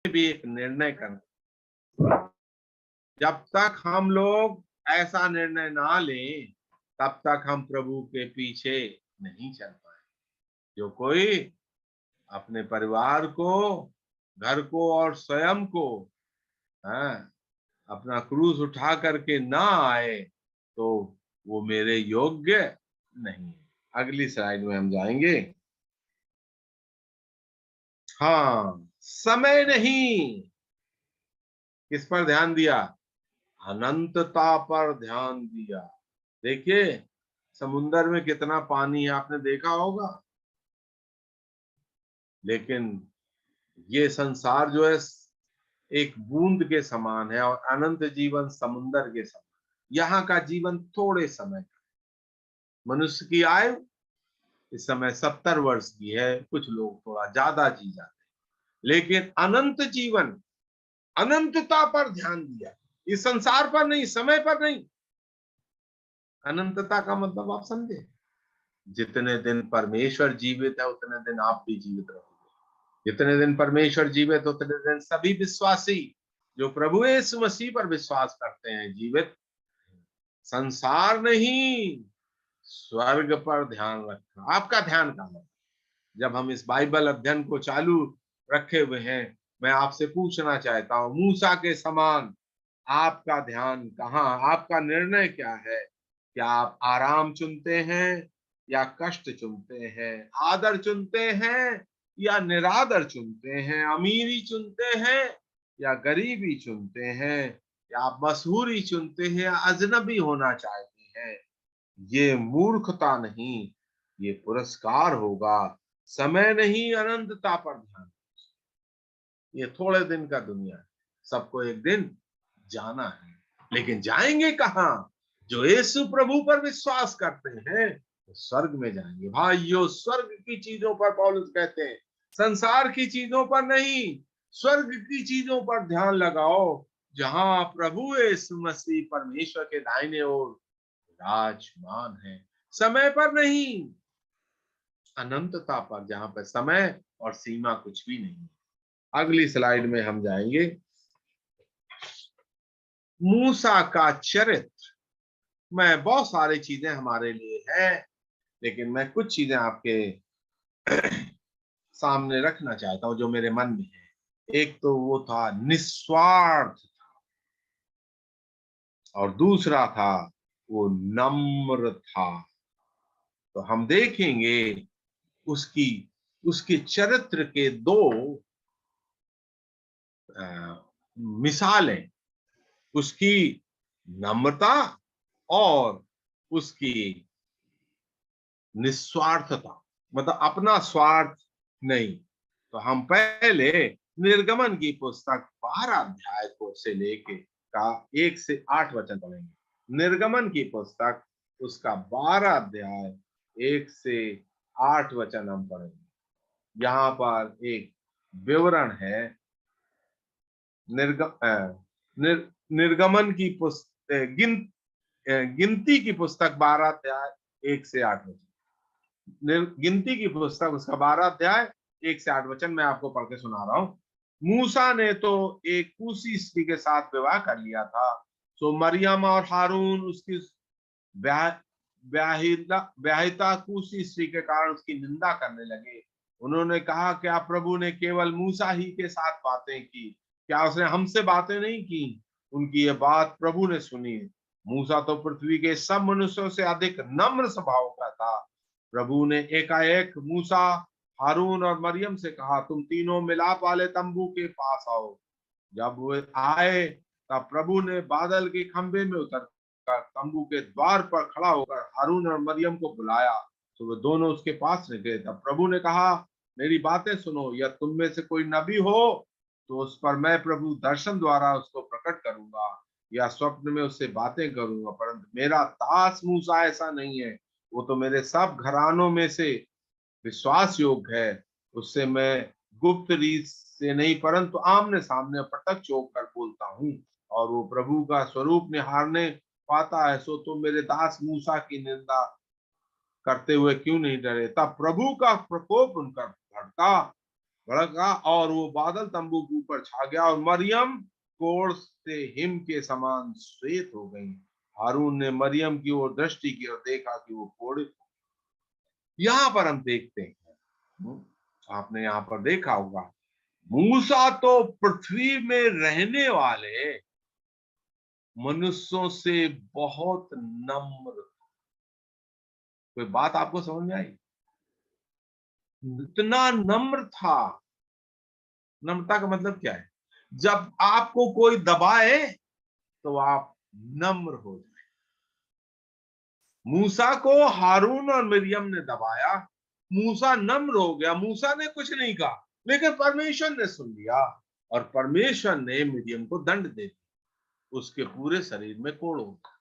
भी एक निर्णय करना। जब तक हम लोग ऐसा निर्णय ना लें, तब तक हम प्रभु के पीछे नहीं चल पाए। जो कोई अपने परिवार को, घर को और स्वयं को, हाँ, अपना क्रूस उठा करके ना आए, तो वो मेरे योग्य नहीं है। अगली स्लाइड में हम जाएंगे। हाँ, समय नहीं, किस पर ध्यान दिया? अनंतता पर ध्यान दिया। देखिए, समुन्दर में कितना पानी है, आपने देखा होगा, लेकिन ये संसार जो है एक बूंद के समान है और अनंत जीवन समुन्दर के समान। यहाँ का जीवन थोड़े समय का। मनुष्य की आयु इस समय 70 वर्ष की है, कुछ लोग थोड़ा ज्यादा जी जाते हैं, लेकिन अनंत जीवन, अनंतता पर ध्यान दिया। इस संसार पर नहीं, समय पर नहीं। अनंतता का मतलब आप समझे? जितने दिन परमेश्वर जीवित है उतने दिन आप भी जीवित रहोगे। जितने दिन परमेश्वर जीवित उतने दिन सभी विश्वासी जो प्रभु यीशु मसीह पर विश्वास करते हैं जीवित। संसार नहीं, स्वर्ग पर ध्यान रखना। आपका ध्यान कहाँ है? जब हम इस बाइबल अध्ययन को चालू रखे हुए हैं, मैं आपसे पूछना चाहता हूं, मूसा के समान आपका ध्यान कहाँ? आपका निर्णय क्या है? क्या आप आराम चुनते हैं या कष्ट चुनते हैं? आदर चुनते हैं या निरादर चुनते हैं? अमीरी चुनते हैं या गरीबी चुनते हैं? या आप मशहूरी चुनते हैं या अजनबी होना चाहते हैं? ये मूर्खता नहीं, ये पुरस्कार होगा। समय नहीं, अनंतता पर ध्यान। ये थोड़े दिन का दुनिया है, सबको एक दिन जाना है, लेकिन जाएंगे कहाँ? जो यीशु प्रभु पर विश्वास करते हैं तो स्वर्ग में जाएंगे। भाइयों, स्वर्ग की चीजों पर पौलुस कहते हैं, संसार की चीजों पर नहीं, स्वर्ग की चीजों पर ध्यान लगाओ, जहां प्रभु यीशु मसीह परमेश्वर के दाहिने ओर विराजमान है। समय पर नहीं, अनंतता पर, जहां पर समय और सीमा कुछ भी नहीं। अगली स्लाइड में हम जाएंगे। मूसा का चरित्र में बहुत सारी चीजें हमारे लिए है, लेकिन मैं कुछ चीजें आपके सामने रखना चाहता हूं जो मेरे मन में है। एक तो वो था निस्वार्थ, और दूसरा था वो नम्र था। तो हम देखेंगे उसकी उसके चरित्र के दो मिसालें, उसकी नम्रता और उसकी निस्वार्थता, मतलब अपना स्वार्थ नहीं। तो हम पहले निर्गमन की पुस्तक 12 अध्याय को से लेके का 1 से 8 वचन पढ़ेंगे। निर्गमन की पुस्तक उसका 12 अध्याय 1 से 8 वचन हम पढ़ेंगे। यहाँ पर एक विवरण है निर्गमन की पुस्तक, गिनती की पुस्तक 12 अध्याय 1 से 8 वचन। गिनती की पुस्तक उसका 12 अध्याय 1 से 8 वचन मैं आपको पढ़ के सुना रहा हूं। मूसा ने तो एक कूशी स्त्री के साथ विवाह कर लिया था, सो मरियम और हारून उसकी ब्याहिता कूशी स्त्री के कारण उसकी निंदा करने लगे। उन्होंने कहा, क्या प्रभु ने केवल मूसा ही के साथ बातें की? क्या उसने हमसे बातें नहीं की? उनकी ये बात प्रभु ने सुनी। मूसा तो पृथ्वी के सब मनुष्यों से अधिक नम्र स्वभाव का था। प्रभु ने एकाएक मूसा, हारून और मरियम से कहा, तुम तीनों मिलाप वाले तंबू के पास आओ। जब वे आए तब प्रभु ने बादल के खंभे में उतर तंबू के द्वार पर खड़ा होकर हारून और मरियम को बुलाया, तो वे दोनों उसके पास निकले। तब प्रभु ने कहा, मेरी बातें सुनो, या तुम में से कोई नबी हो तो उस पर मैं प्रभु दर्शन द्वारा उसको प्रकट करूंगा या स्वप्न में उससे बातें करूंगा, परंतु मेरा दास मूसा ऐसा नहीं है। वो तो मेरे सब घरानों में से विश्वास योग्य है। उससे मैं गुप्त रीत से नहीं परंतु आमने सामने प्रत्यक्ष होकर बोलता हूँ, और वो प्रभु का स्वरूप निहारने पाता है। सो तुम मेरे दास मूसा की निंदा करते हुए क्यों नहीं डरे? तब प्रभु का प्रकोप उन पर भड़का भड़का और वो बादल तंबू के ऊपर छा गया और मरियम कोढ़ से हिम के समान श्वेत हो गई। हारून ने मरियम की ओर दृष्टि की और देखा कि वो कोढ़। यहाँ पर हम देखते हैं, आपने यहाँ पर देखा होगा, मूसा तो पृथ्वी में रहने वाले मनुष्यों से बहुत नम्र। कोई बात आपको समझ में आई? इतना नम्र था। नम्रता का मतलब क्या है? जब आपको कोई दबाए तो आप नम्र हो जाए। मूसा को हारून और मरियम ने दबाया, मूसा नम्र हो गया। मूसा ने कुछ नहीं कहा, लेकिन परमेश्वर ने सुन लिया और परमेश्वर ने मरियम को दंड दे दिया। उसके पूरे शरीर में कोढ़ हो गया।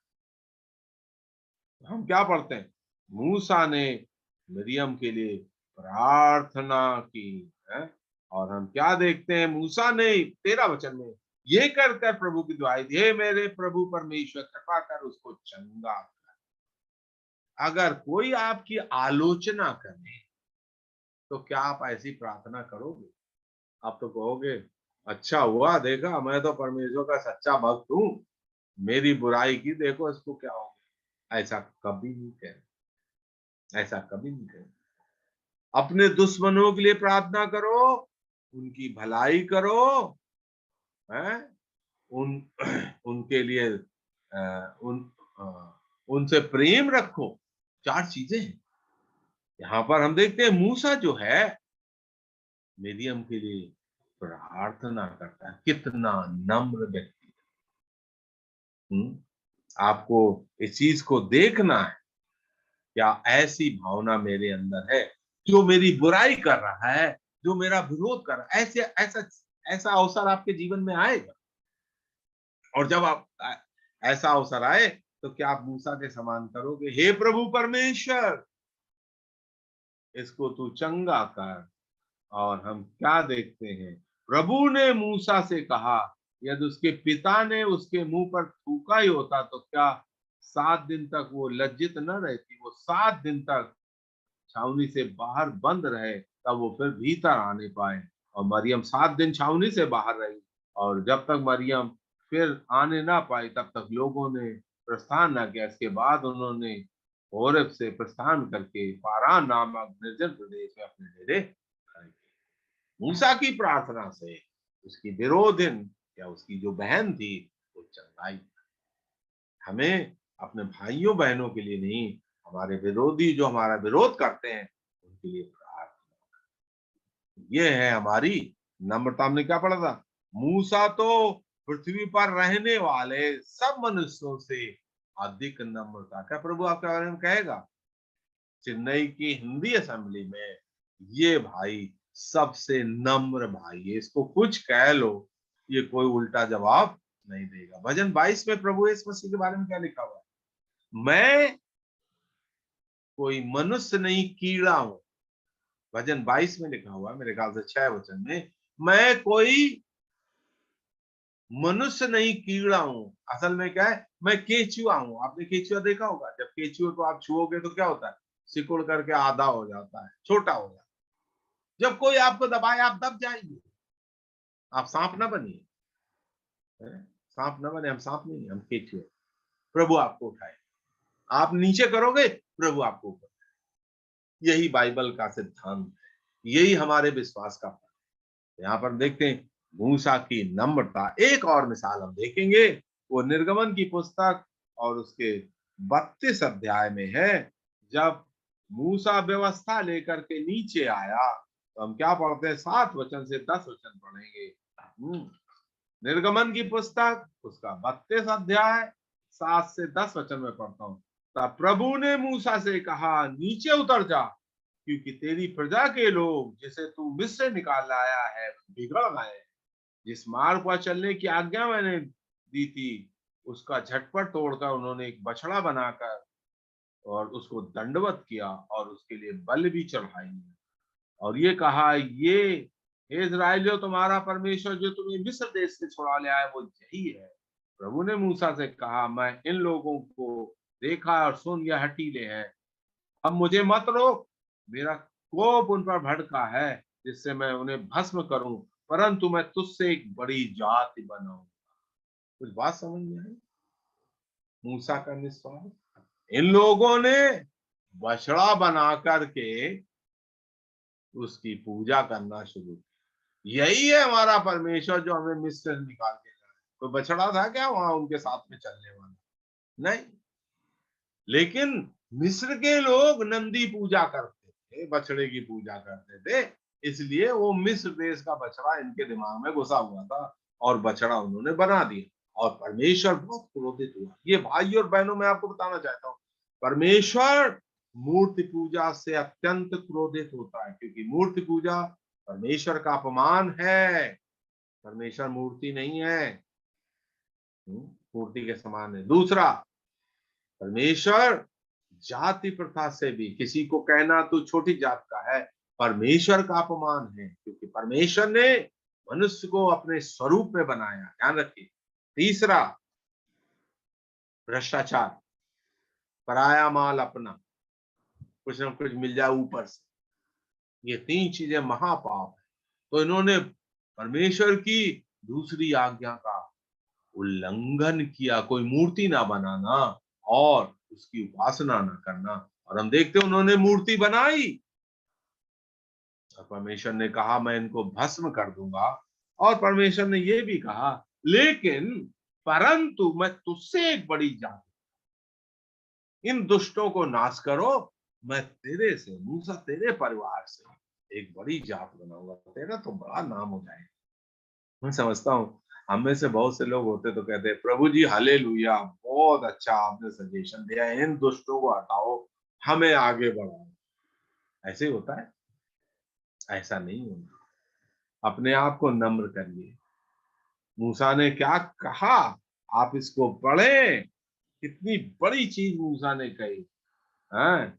हम क्या पढ़ते हैं? मूसा ने मरियम के लिए प्रार्थना की है। और हम क्या देखते हैं? मूसा ने 13 वचन में ये कर कर प्रभु की दुआई दी, हे मेरे प्रभु परमेश्वर, कृपा कर उसको चंगा कर। अगर कोई आपकी आलोचना करे तो क्या आप ऐसी प्रार्थना करोगे? आप तो कहोगे, अच्छा हुआ, देखा, मैं तो परमेश्वर का सच्चा भक्त हूं, मेरी बुराई की, देखो इसको क्या हो गया। ऐसा कभी नहीं कहे, ऐसा कभी नहीं कहे। अपने दुश्मनों के लिए प्रार्थना करो, उनकी भलाई करो, हैं? उन उनके लिए उनसे प्रेम रखो। 4 चीजें हैं। यहाँ पर हम देखते हैं मूसा जो है मरियम के लिए प्रार्थना करता है। कितना नम्र व्यक्ति। आपको इस चीज को देखना है, क्या ऐसी भावना मेरे अंदर है? जो मेरी बुराई कर रहा है, जो मेरा विरोध कर रहा है, ऐसे ऐसा ऐसा अवसर आपके जीवन में आएगा। और जब आप ऐसा अवसर आए तो क्या आप मूसा के समान करोगे, हे प्रभु परमेश्वर, इसको तू चंगा कर। और हम क्या देखते हैं? प्रभु ने मूसा से कहा, यदि उसके पिता ने उसके मुंह पर थूका ही होता तो क्या 7 दिन तक वो लज्जित न रहती? वो 7 दिन तक छावनी से बाहर बंद रहे, तब वो फिर भीतर आने पाए। और मरियम 7 दिन छावनी से बाहर रही, और जब तक मरियम फिर आने ना पाई तब तक लोगों ने प्रस्थान ना किया। इसके बाद उन्होंने होरेब से प्रस्थान करके पारान नामक निर्जन प्रदेश में अपने डेरे खड़े किए। मूसा की प्रार्थना से उसकी विरोधिन या उसकी जो बहन थी वो चंगाई। हमें अपने भाइयों बहनों के लिए नहीं, हमारे विरोधी जो हमारा विरोध करते हैं उनके लिए प्रार्थना। ये है हमारी नम्रता। हमने क्या पढ़ा था? मूसा तो पृथ्वी पर रहने वाले सब मनुष्यों से अधिक नम्रता। क्या प्रभु आपके बारे में कहेगा? चेन्नई की हिंदी असेंबली में ये भाई सबसे नम्र भाई है, इसको कुछ कह लो ये कोई उल्टा जवाब नहीं देगा। भजन 22 में प्रभु यीशु मसीह के बारे में क्या लिखा हुआ है? मैं कोई मनुष्य नहीं, कीड़ा हूं। भजन 22 में लिखा हुआ है, मेरे ख्याल से 6 वचन में, मैं कोई मनुष्य नहीं, कीड़ा हूं। असल में क्या है? मैं केचुआ हूं। आपने केचुआ देखा होगा, जब केचुआ को आप छुओगे तो क्या होता है? सिकुड़ करके आधा हो जाता है, छोटा हो जाता है। जब कोई आपको दबाए आप दब जाएंगे। आप सांप ना बनिए, सांप ना बने। हम सांप नहीं, हम केचुए। प्रभु आपको उठाए, आप नीचे करोगे, प्रभु आपको ऊपर। यही बाइबल का सिद्धांत है, यही हमारे विश्वास का फल है। यहाँ पर देखते हैं मूसा की नम्रता। एक और मिसाल हम देखेंगे, वो निर्गमन की पुस्तक और उसके 32 अध्याय में है। जब मूसा व्यवस्था लेकर के नीचे आया तो हम क्या पढ़ते हैं? 7 वचन से 10 वचन पढ़ेंगे। निर्गमन की पुस्तक उसका 32 अध्याय 7 से 10 वचन में पढ़ता हूं। तब प्रभु ने मूसा से कहा, नीचे उतर जा, क्योंकि तेरी प्रजा के लोग जिसे तू मिस्र से निकाल लाया है बिगड़ गए। जिस मार्ग पर चलने की आज्ञा मैंने दी थी उसका झटपट तोड़कर उन्होंने एक बछड़ा बनाकर और उसको दंडवत किया और उसके लिए बलि भी चढ़ाई। और ये कहा, ये हे इस्राएलियों, तुम्हारा परमेश्वर जो तुम्हें मिस्र देश से छुड़ा ले आया वो यही है। प्रभु ने मूसा से कहा, मैं इन लोगों को देखा और सुन, यह हठीले हैं। अब मुझे मत रोक, मेरा कोप उन पर भड़का है। जिससे मैं उन्हें भस्म करूं, परंतु मैं तुझसे एक बड़ी जाति बनाऊं। कुछ बात समझ में आई? मूसा का निस्वार्थ। इन लोगों ने बछड़ा बना करके उसकी पूजा करना शुरू किया। यही है हमारा परमेश्वर जो हमें मिस्र से निकाल के लाया। कोई बछड़ा था क्या वहां उनके साथ में चलने वाला? नहीं। लेकिन मिस्र के लोग नंदी पूजा करते थे, बछड़े की पूजा करते थे, इसलिए वो मिस्र देश का बछड़ा इनके दिमाग में घुसा हुआ था और बछड़ा उन्होंने बना दिया और परमेश्वर बहुत क्रोधित हुआ। ये भाई और बहनों, मैं आपको बताना चाहता हूँ, परमेश्वर मूर्ति पूजा से अत्यंत क्रोधित होता है, क्योंकि मूर्ति पूजा परमेश्वर का अपमान है। परमेश्वर मूर्ति नहीं है, मूर्ति के समान है। दूसरा, परमेश्वर जाति प्रथा से भी, किसी को कहना तू छोटी जात का है, परमेश्वर का अपमान है, क्योंकि परमेश्वर ने मनुष्य को अपने स्वरूप में बनाया। ध्यान रखिए। तीसरा, भ्रष्टाचार, पराया माल अपना, कुछ न कुछ मिल जाए ऊपर से, ये तीन चीजें महापाप है। तो इन्होंने परमेश्वर की दूसरी आज्ञा का उल्लंघन किया, कोई मूर्ति ना बनाना और उसकी उपासना ना करना। और हम देखते हैं उन्होंने मूर्ति बनाई और परमेश्वर ने कहा मैं इनको भस्म कर दूंगा। और परमेश्वर ने यह भी कहा, लेकिन परंतु मैं तुझसे एक बड़ी जात, इन दुष्टों को नाश करो, मैं तेरे से, मूसा तेरे परिवार से एक बड़ी जात बनाऊंगा, तेरा तो बड़ा नाम हो जाएगा। मैं समझता हूँ हम में से बहुत से लोग होते तो कहते हैं, प्रभु जी हालेलुया, बहुत अच्छा आपने सजेशन दिया, इन दुष्टों को हटाओ, हमें आगे बढ़ाओ। ऐसे ही होता है? ऐसा नहीं होगा। अपने आप को नम्र करिए। मूसा ने क्या कहा, आप इसको पढ़ें, कितनी बड़ी चीज मूसा ने कही है।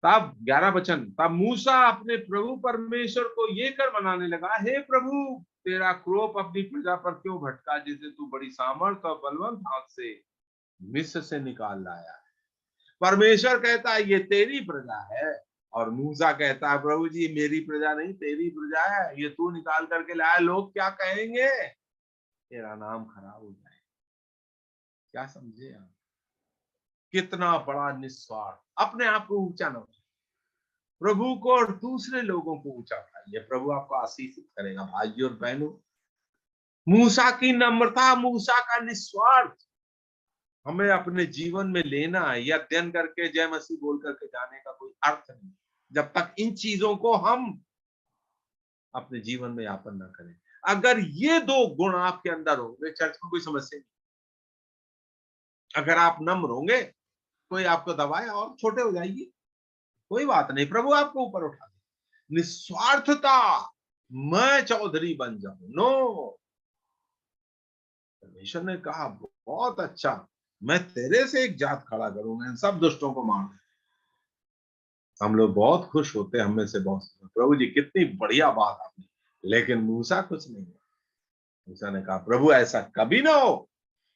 तब 11 वचन, तब मूसा अपने प्रभु परमेश्वर को ये कर मनाने लगा, हे प्रभु, तेरा क्रोध अपनी प्रजा पर क्यों भटका, जिसे तू बड़ी सामर्थ और बलवंत हाथ से मिस्र से निकाल लाया है। परमेश्वर कहता है ये तेरी प्रजा है, और मूसा कहता है प्रभु जी मेरी प्रजा नहीं, तेरी प्रजा है, ये तू निकाल करके लाया, लोग क्या कहेंगे, तेरा नाम खराब हो जाए। क्या समझे आप? कितना बड़ा निस्वार्थ, अपने आप को ऊंचा न, प्रभु को और दूसरे लोगों को ऊंचा उठाइए। प्रभु आपको आशीषित करेगा। भाइयों और बहनों, मूसा की नम्रता, मूसा का निस्वार्थ हमें अपने जीवन में लेना है। यह अध्ययन करके जय मसीह बोल करके जाने का कोई अर्थ नहीं, जब तक इन चीजों को हम अपने जीवन में यापन ना करें। अगर ये दो गुण आपके अंदर होंगे, चर्च में कोई समस्या नहीं। अगर आप नम्र होंगे, कोई आपको दबाए और छोटे हो जाइए, कोई बात नहीं, प्रभु आपको ऊपर उठा दे। निस्वार्थता, मैं चौधरी बन जाऊं, नो। परमेश्वर ने कहा बहुत अच्छा, मैं तेरे से एक जात खड़ा करूंगा, इन सब दुष्टों को मार दे। हम लोग बहुत खुश होते हैं, हमें से बहुत, प्रभु जी कितनी बढ़िया बात आपने, लेकिन मूसा कुछ नहीं हुआ। मूसा ने कहा प्रभु ऐसा कभी ना हो,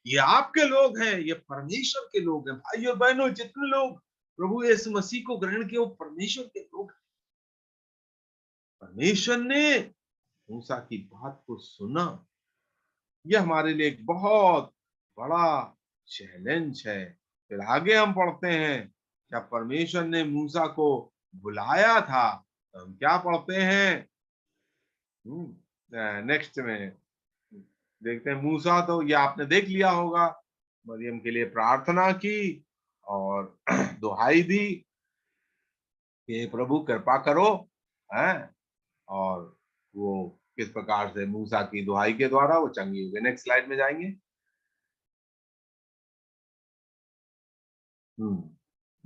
ये आपके लोग हैं, ये परमेश्वर के लोग हैं। भाइयों बहनों, जितने लोग प्रभु यीशु मसीह को ग्रहण किए वो परमेश्वर के लोग हैं। परमेश्वर ने मूसा की बात को सुना। यह हमारे लिए एक बहुत बड़ा चैलेंज है। फिर आगे हम पढ़ते हैं, क्या परमेश्वर ने मूसा को बुलाया था, तो हम क्या पढ़ते हैं नेक्स्ट में देखते हैं। मूसा तो ये आपने देख लिया होगा, मरियम के लिए प्रार्थना की और दुहाई दी कि प्रभु कृपा करो, हैं, और वो किस प्रकार से मूसा की दुहाई के द्वारा वो चंगी हो गई। नेक्स्ट स्लाइड में जाएंगे।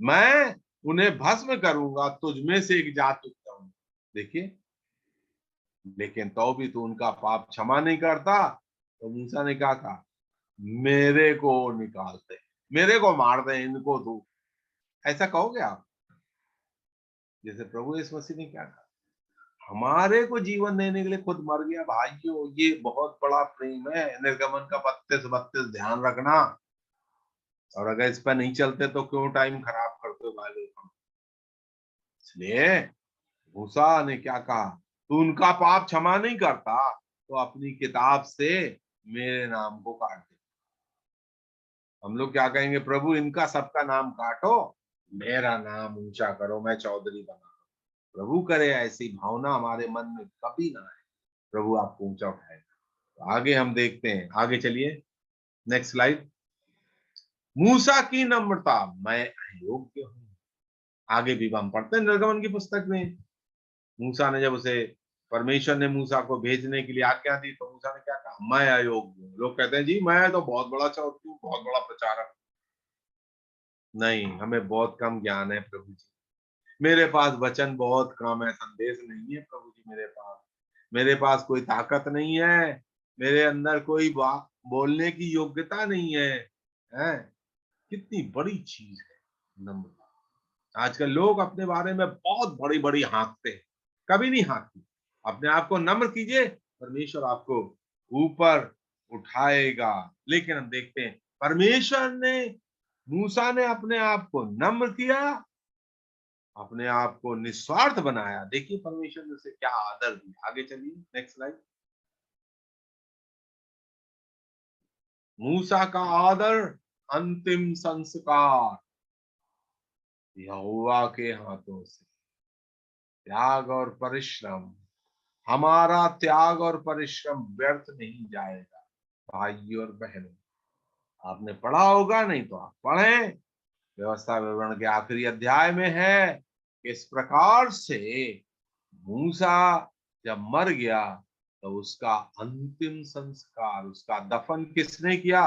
मैं उन्हें भस्म करूंगा, तुझ में से एक जात उत्तम। देखिए, लेकिन तो भी तू उनका पाप क्षमा नहीं करता, तो मूसा ने क्या कहा, मेरे को निकाल दे, मेरे को मार दे, इनको तू। ऐसा कहोगे आप? जैसे प्रभु यीशु मसीह ने क्या कहा, हमारे को जीवन देने के लिए खुद मर गया। भाइयों, ये बहुत बड़ा प्रेम है। निर्गमन का 32-32 ध्यान रखना, और अगर इस पर नहीं चलते तो क्यों टाइम खराब करते हो बाइबल का। इसलिए मूसा ने क्या कहा, तू उनका पाप क्षमा नहीं करता तो अपनी किताब से मेरे नाम को काट दे। हम लोग क्या कहेंगे, प्रभु इनका सबका नाम काटो, मेरा नाम ऊंचा करो, मैं चौधरी बना। प्रभु करे ऐसी भावना हमारे मन में कभी ना आए, प्रभु आपको ऊंचा उठाएगा। तो आगे हम देखते हैं, आगे चलिए, नेक्स्ट स्लाइड। मूसा की नम्रता, मैं अयोग्य हूं। आगे भी हम पढ़ते हैं निर्गमन की पुस्तक में, मूसा ने जब उसे, परमेश्वर ने मूसा को भेजने के लिए आज्ञा दी तो मूसा ने क्या कहा, मैं अयोग्य हूँ। लोग कहते हैं जी मैं तो बहुत बड़ा चौधरी हूँ, बहुत बड़ा प्रचारक। नहीं, हमें बहुत कम ज्ञान है प्रभु जी, मेरे पास वचन बहुत कम है, संदेश नहीं है प्रभु जी मेरे पास कोई ताकत नहीं है, मेरे अंदर कोई बात बोलने की योग्यता नहीं है, हैं? कितनी बड़ी चीज है नम्रता। आजकल लोग अपने बारे में बहुत बड़ी बड़ी हाँकते हैं, कभी नहीं हाँकते। अपने आप को नम्र कीजिए, परमेश्वर आपको ऊपर उठाएगा। लेकिन हम देखते हैं परमेश्वर ने, मूसा ने अपने आप को नम्र किया, अपने आप को निस्वार्थ बनाया। देखिए परमेश्वर ने उसे क्या आदर दिया। आगे चलिए, नेक्स्ट स्लाइड। मूसा का आदर, अंतिम संस्कार यहोवा के हाथों से। त्याग और परिश्रम, हमारा त्याग और परिश्रम व्यर्थ नहीं जाएगा। भाई और बहनों, आपने पढ़ा होगा, नहीं तो आप पढ़ें, व्यवस्था विवरण के आखिरी अध्याय में है, इस प्रकार से मूसा जब मर गया तो उसका अंतिम संस्कार, उसका दफन किसने किया,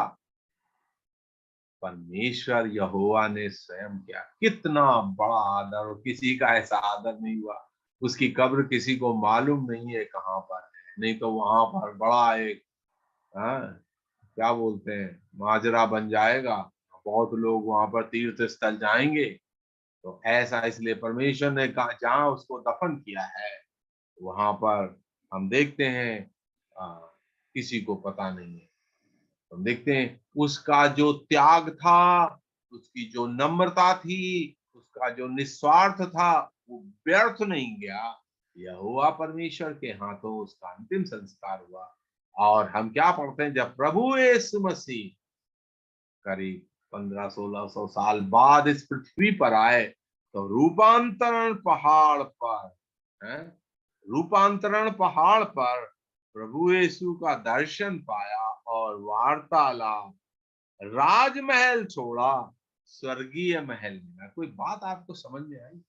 परमेश्वर यहोवा ने स्वयं किया। कितना बड़ा आदर, और किसी का ऐसा आदर नहीं हुआ। उसकी कब्र किसी को मालूम नहीं है कहाँ पर है, नहीं तो वहां पर बड़ा एक, हाँ, क्या बोलते हैं, माजरा बन जाएगा, बहुत लोग वहां पर तीर्थ स्थल जाएंगे। तो ऐसा इसलिए परमेश्वर ने कहा जहां उसको दफन किया है वहां पर हम देखते हैं किसी को पता नहीं है। हम देखते हैं उसका जो त्याग था, उसकी जो नम्रता थी, उसका जो निस्वार्थ था, वो व्यर्थ नहीं गया। यहोवा परमेश्वर के हाथों उसका अंतिम संस्कार हुआ। और हम क्या पढ़ते हैं, जब प्रभु यीशु मसीह करीब 1500-1600 साल बाद इस पृथ्वी पर आए तो रूपांतरण पहाड़ पर, है, रूपांतरण पहाड़ पर प्रभु यीशु का दर्शन पाया और वार्तालाप, राजमहल छोड़ा, स्वर्गीय महल मिला। कोई बात आपको समझ में आई?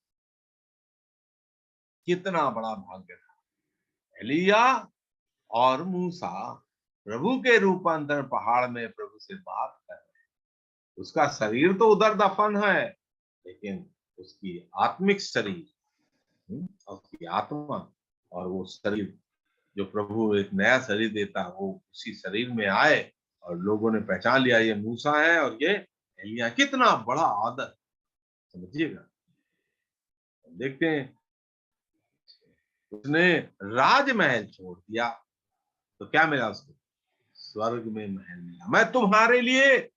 कितना बड़ा भाग्य था। एलिया और मूसा प्रभु के रूपांतरण पहाड़ में प्रभु से बात कर रहे हैं। उसका शरीर तो उधर दफन है, लेकिन उसकी आत्मिक शरीर, उसकी आत्मा, और वो शरीर जो प्रभु एक नया शरीर देता, वो उसी शरीर में आए और लोगों ने पहचान लिया ये मूसा है और ये एलिया। कितना बड़ा आदर, समझिएगा। देखते हैं उसने राजमहल छोड़ दिया तो क्या मिला उसको, स्वर्ग में महल मिला। मैं तुम्हारे लिए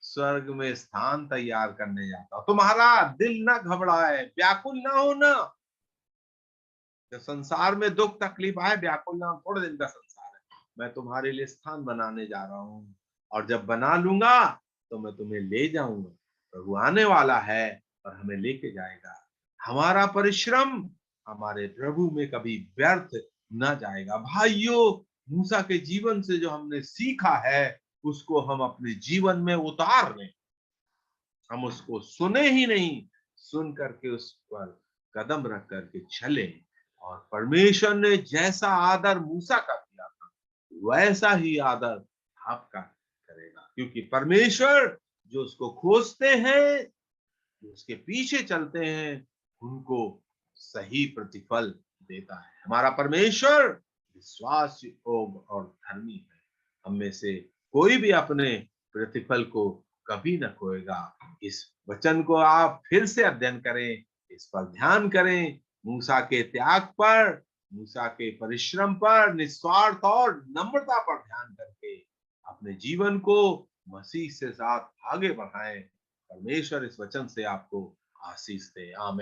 स्वर्ग में स्थान तैयार करने जाता हूं, तुम्हारा दिल ना घबराए, व्याकुल ना होना। जब संसार में दुख तकलीफ आए, व्याकुल ना, थोड़े दिन का संसार है, मैं तुम्हारे लिए स्थान बनाने जा रहा हूं, और जब बना लूंगा तो मैं तुम्हें ले जाऊंगा। प्रभु आने वाला है और हमें लेके जाएगा। हमारा परिश्रम हमारे प्रभु में कभी व्यर्थ न जाएगा। भाइयों, मूसा के जीवन से जो हमने सीखा है उसको हम अपने जीवन में उतार लें। हम उसको सुने ही नहीं, सुन करके उस पर कदम रख करके चले, और परमेश्वर ने जैसा आदर मूसा का किया था वैसा ही आदर आपका करेगा। क्योंकि परमेश्वर जो उसको खोजते हैं, जो उसके पीछे चलते हैं, उनको सही प्रतिफल देता है। हमारा परमेश्वर विश्वास योग्य और धर्मी है। हम में से कोई भी अपने प्रतिफल को कभी न खोएगा। इस वचन को आप फिर से अध्ययन करें, इस पर ध्यान करें, मूसा के त्याग पर, मूसा के परिश्रम पर, निस्वार्थ और नम्रता पर ध्यान करके अपने जीवन को मसीह से साथ आगे बढ़ाएं। परमेश्वर इस वचन से आपको आशीष दे। आमीन।